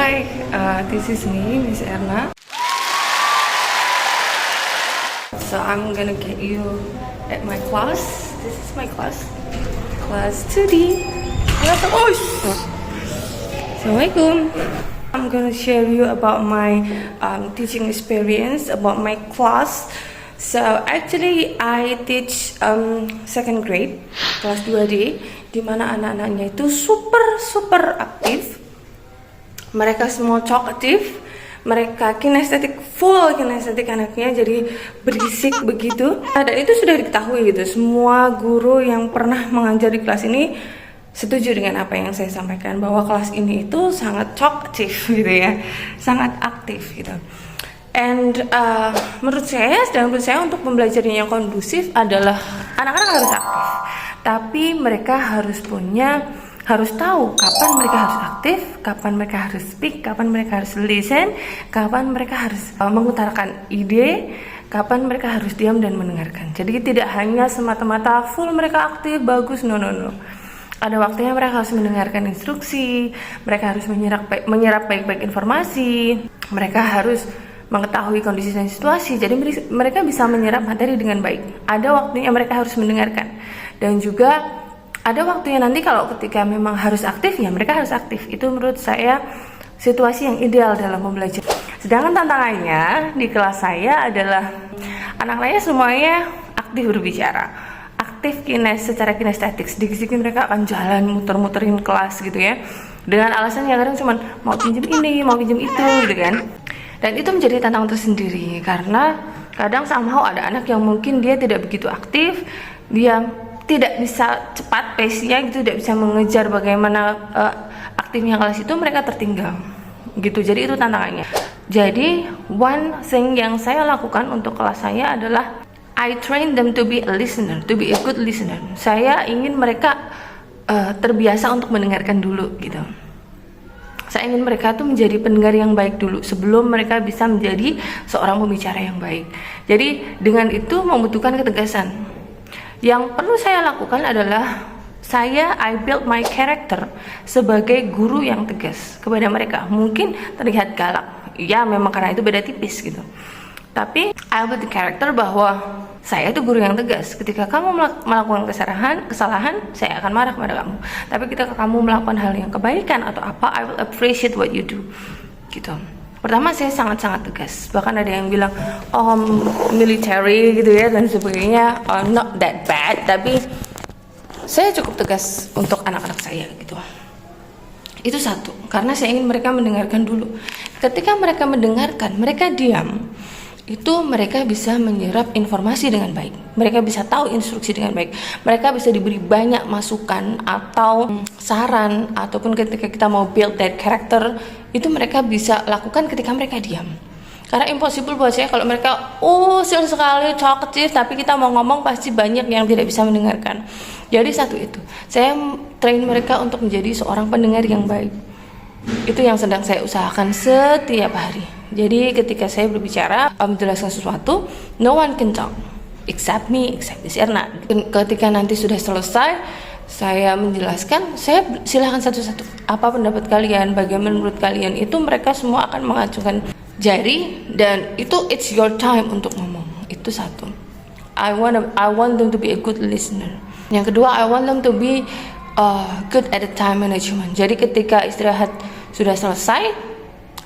Hi, this is me, Miss Erna. So I'm gonna get you at my class. This is my class, class 2D. Assalamualaikum. I'm gonna share you about my teaching experience, about my class. So actually I teach second grade, kelas 2D, di mana anak-anaknya itu super aktif. Mereka semua talkative, mereka kinestetik, full kinestetik anaknya, jadi berisik begitu. Dan itu sudah diketahui gitu. Semua guru yang pernah mengajar di kelas ini setuju dengan apa yang saya sampaikan, bahwa kelas ini itu sangat talkative gitu ya, sangat aktif gitu. And menurut saya untuk pembelajaran yang kondusif adalah anak-anak harus aktif, tapi mereka harus tahu kapan mereka harus aktif, kapan mereka harus speak, kapan mereka harus listen, kapan mereka harus mengutarakan ide, kapan mereka harus diam dan mendengarkan. Jadi tidak hanya semata-mata full mereka aktif, bagus, no. Ada waktunya mereka harus mendengarkan instruksi, mereka harus menyerap baik-baik informasi, mereka harus mengetahui kondisi dan situasi, jadi mereka bisa menyerap materi dengan baik. Ada waktunya mereka harus mendengarkan, dan juga ada waktunya nanti kalau ketika memang harus aktif, ya mereka harus aktif. Itu menurut saya situasi yang ideal dalam pembelajaran. Sedangkan tantangannya di kelas saya adalah anak-anaknya semuanya aktif berbicara, aktif secara kinestetik. Sedikit-sedikit mereka akan jalan muter-muterin kelas gitu ya, dengan alasan yang kadang cuma mau pinjam ini, mau pinjam itu gitu kan. Dan itu menjadi tantangan tersendiri, karena kadang somehow ada anak yang mungkin dia tidak begitu aktif, dia tidak bisa cepat pace-nya gitu, tidak bisa mengejar bagaimana aktifnya kelas itu, mereka tertinggal gitu. Jadi itu tantangannya. Jadi one thing yang saya lakukan untuk kelas saya adalah I train them to be a listener, to be a good listener. Saya ingin mereka terbiasa untuk mendengarkan dulu gitu. Saya ingin mereka tuh menjadi pendengar yang baik dulu sebelum mereka bisa menjadi seorang pembicara yang baik. Jadi dengan itu membutuhkan ketegasan. Yang perlu saya lakukan adalah I build my character sebagai guru yang tegas kepada mereka. Mungkin terlihat galak, ya memang karena itu beda tipis gitu. Tapi I build the character bahwa saya itu guru yang tegas. Ketika kamu melakukan kesalahan, saya akan marah kepada kamu. Tapi ketika kamu melakukan hal yang kebaikan atau apa, I will appreciate what you do gitu. Pertama, saya sangat-sangat tegas. Bahkan ada yang bilang, military gitu ya dan sebagainya, not that bad. Tapi saya cukup tegas untuk anak-anak saya gitu. Itu satu, karena saya ingin mereka mendengarkan dulu. Ketika mereka mendengarkan, mereka diam, itu mereka bisa menyerap informasi dengan baik, mereka bisa tahu instruksi dengan baik, mereka bisa diberi banyak masukan atau saran, ataupun ketika kita mau build that character, itu mereka bisa lakukan ketika mereka diam. Karena impossible buat saya kalau mereka usil sekali, talkative, tapi kita mau ngomong pasti banyak yang tidak bisa mendengarkan. Jadi satu itu, saya train mereka untuk menjadi seorang pendengar yang baik. Itu yang sedang saya usahakan setiap hari. Jadi ketika saya berbicara, menjelaskan sesuatu, no one can talk except me, except Miss Erna. Ketika nanti sudah selesai, saya menjelaskan, saya silahkan satu-satu. Apa pendapat kalian? Bagaimana menurut kalian? Itu mereka semua akan mengacungkan jari, dan itu it's your time untuk ngomong. Itu satu. I want them to be a good listener. Yang kedua, I want them to be good at the time management. Jadi ketika istirahat sudah selesai,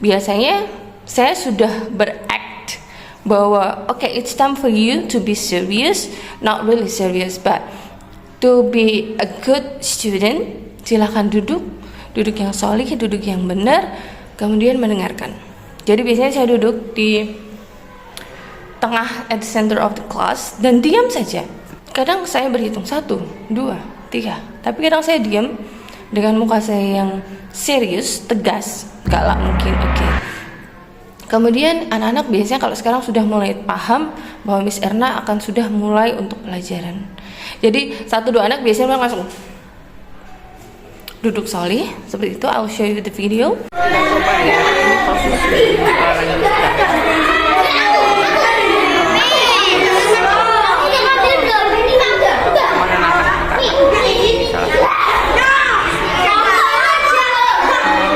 biasanya saya sudah beract bahwa it's time for you to be serious, not really serious, but to be a good student. Silahkan duduk yang solih, duduk yang benar, kemudian mendengarkan. Jadi biasanya saya duduk di tengah, at the center of the class, dan diam saja. Kadang saya berhitung 1, 2, 3, tapi kadang saya diam dengan muka saya yang serius, tegas, galak mungkin, Kemudian anak-anak biasanya kalau sekarang sudah mulai paham bahwa Miss Erna akan sudah mulai untuk pelajaran. Jadi 1-2 anak biasanya langsung duduk solih seperti itu. I'll show you the video.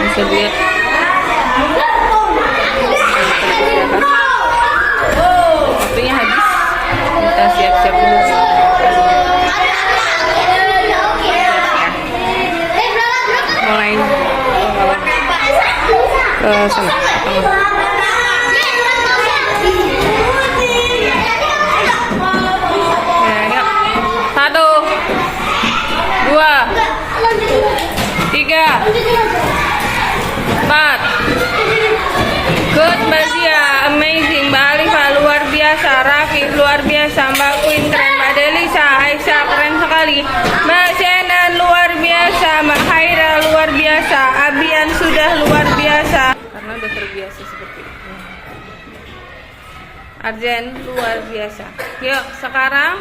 Bisa lihat ke sana. Ya, yuk. 1, 2, 3, 4. Good Mbak Zia, amazing. Mbak Alifa luar biasa, Rafi luar biasa, Mbak Queen keren, Mbak Delisa, Aisyah keren sekali, Mbak Shannon luar biasa, Mbak Haira luar biasa, Abian sudah luar biasa karena udah terbiasa seperti itu. Arjen luar biasa. Yuk sekarang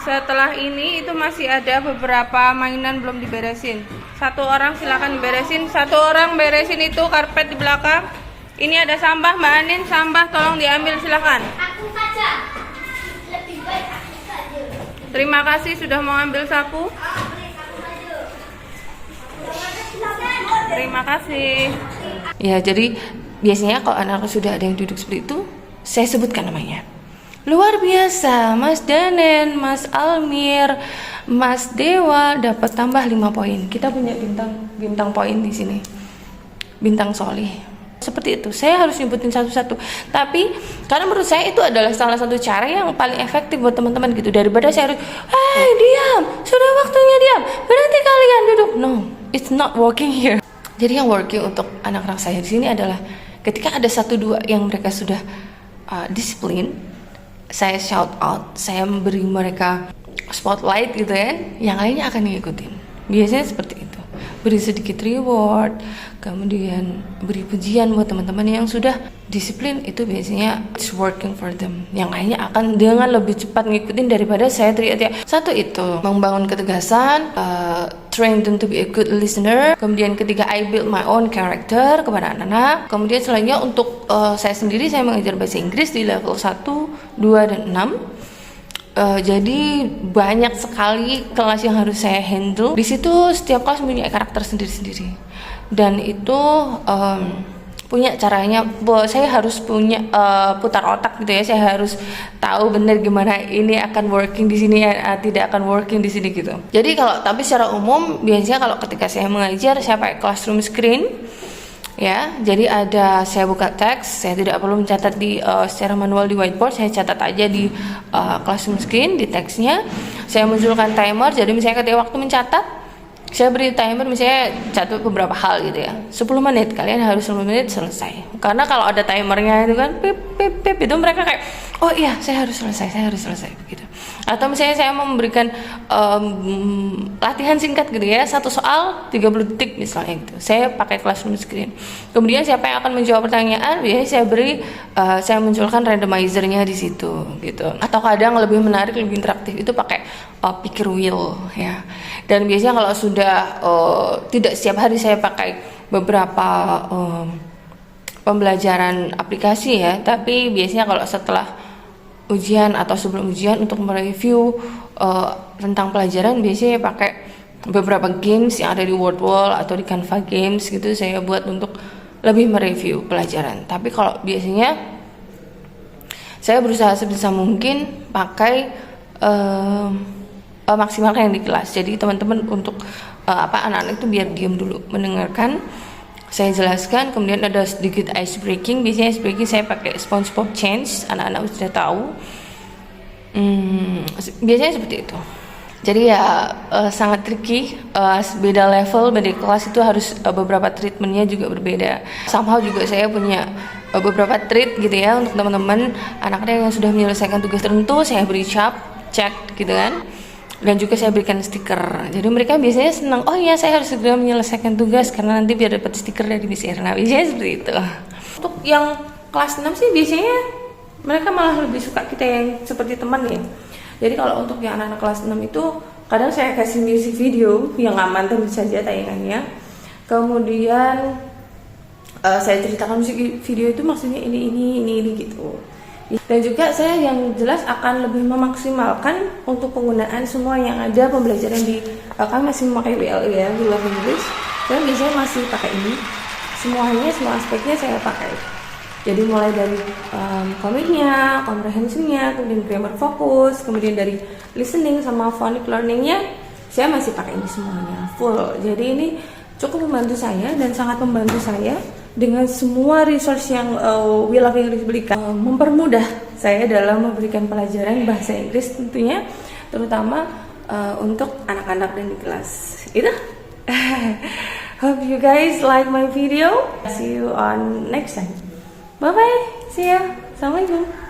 setelah ini itu masih ada beberapa mainan belum diberesin. Satu orang silakan beresin, satu orang beresin itu karpet di belakang. Ini ada sampah Mbak Anin, sampah tolong diambil silakan. Aku saja. Lebih baik aku saja. Terima kasih sudah mau ambil sapu. Terima kasih. Ya, jadi biasanya kalau anak sudah ada yang duduk seperti itu, saya sebutkan namanya. Luar biasa, Mas Danen, Mas Almir, Mas Dewa dapat tambah 5 poin. Kita punya bintang poin di sini. Bintang Solih. Seperti itu, saya harus nyebutin satu-satu. Tapi karena menurut saya itu adalah salah satu cara yang paling efektif buat teman-teman gitu. Daripada saya harus, diam, sudah waktunya diam, berarti kalian duduk. No, it's not working here. Jadi yang working untuk anak-anak saya di sini adalah ketika ada 1-2 yang mereka sudah disiplin, saya shout out, saya memberi mereka spotlight gitu ya, yang lainnya akan ngikutin. Biasanya seperti itu. Beri sedikit reward, kemudian beri pujian buat teman-teman yang sudah disiplin, itu biasanya it's working for them. Yang lainnya akan dengan lebih cepat ngikutin daripada saya teriak-teriak. Satu itu membangun ketegasan, train them to be a good listener. Kemudian ketiga, I build my own character kepada anak-anak. Kemudian selanjutnya untuk saya sendiri, saya mengajar bahasa Inggris di level 1, 2, dan 6. Jadi banyak sekali kelas yang harus saya handle. Di situ setiap kelas punya karakter sendiri-sendiri, dan itu punya caranya. Saya harus punya putar otak gitu ya. Saya harus tahu benar gimana ini akan working di sini, tidak akan working di sini gitu. Jadi tapi secara umum biasanya kalau ketika saya mengajar, saya pakai classroom screen. Ya, jadi saya buka teks, saya tidak perlu mencatat secara manual di whiteboard, saya catat aja di classroom screen, di teksnya. Saya munculkan timer, jadi misalnya ketika waktu mencatat, saya beri timer misalnya catat beberapa hal gitu ya. 10 menit, kalian harus 10 menit selesai. Karena kalau ada timernya itu kan, pip, pip, pip, itu mereka kayak, oh iya, saya harus selesai gitu. Atau misalnya saya mau memberikan latihan singkat gitu ya, satu soal 30 detik misalnya gitu, saya pakai classroom screen. Kemudian siapa yang akan menjawab pertanyaan, biasanya saya munculkan randomizernya di situ gitu. Atau kadang lebih menarik, lebih interaktif itu pakai pikir wheel ya. Dan biasanya kalau sudah tidak setiap hari saya pakai beberapa pembelajaran aplikasi ya, tapi biasanya kalau setelah ujian atau sebelum ujian untuk mereview tentang pelajaran, biasanya pakai beberapa games yang ada di Wordwall atau di Canva Games gitu, saya buat untuk lebih mereview pelajaran. Tapi kalau biasanya saya berusaha sebisa mungkin pakai maksimalkan yang di kelas. Jadi teman-teman untuk anak-anak itu biar diam dulu mendengarkan saya jelaskan, kemudian ada sedikit ice breaking. Biasanya ice breaking saya pakai SpongeBob Change, anak-anak sudah tahu. Biasanya seperti itu. Jadi ya sangat tricky, beda level, beda kelas itu harus beberapa treatmentnya juga berbeda. Somehow juga saya punya beberapa treat gitu ya untuk teman-teman anak-anak yang sudah menyelesaikan tugas tertentu, saya beri cek gitu kan. Dan juga saya berikan stiker. Jadi mereka biasanya senang, oh iya saya harus segera menyelesaikan tugas karena nanti biar dapat stiker dari Miss Erna. Biasanya seperti itu. Untuk yang kelas 6 sih biasanya mereka malah lebih suka kita yang seperti teman ya. Jadi kalau untuk yang anak-anak kelas 6 itu kadang saya kasih music video yang aman tentu saja tayangannya. Kemudian saya ceritakan musik video itu maksudnya ini gitu. Dan juga saya yang jelas akan lebih memaksimalkan untuk penggunaan semua yang ada pembelajaran di kami masih memakai WLE ya, di luar Inggris. Saya biasanya masih pakai ini. Semuanya, semua aspeknya saya pakai. Jadi mulai dari komiknya, comprehensionnya, kemudian grammar fokus, kemudian dari listening sama phonic learningnya, saya masih pakai ini semuanya full. Jadi ini cukup membantu saya dan sangat membantu saya dengan semua resource yang We Love English berikan, mempermudah saya dalam memberikan pelajaran bahasa Inggris tentunya, terutama untuk anak-anak dan di kelas. Itu. Hope you guys like my video. See you on next time. Bye bye. See ya. Assalamualaikum.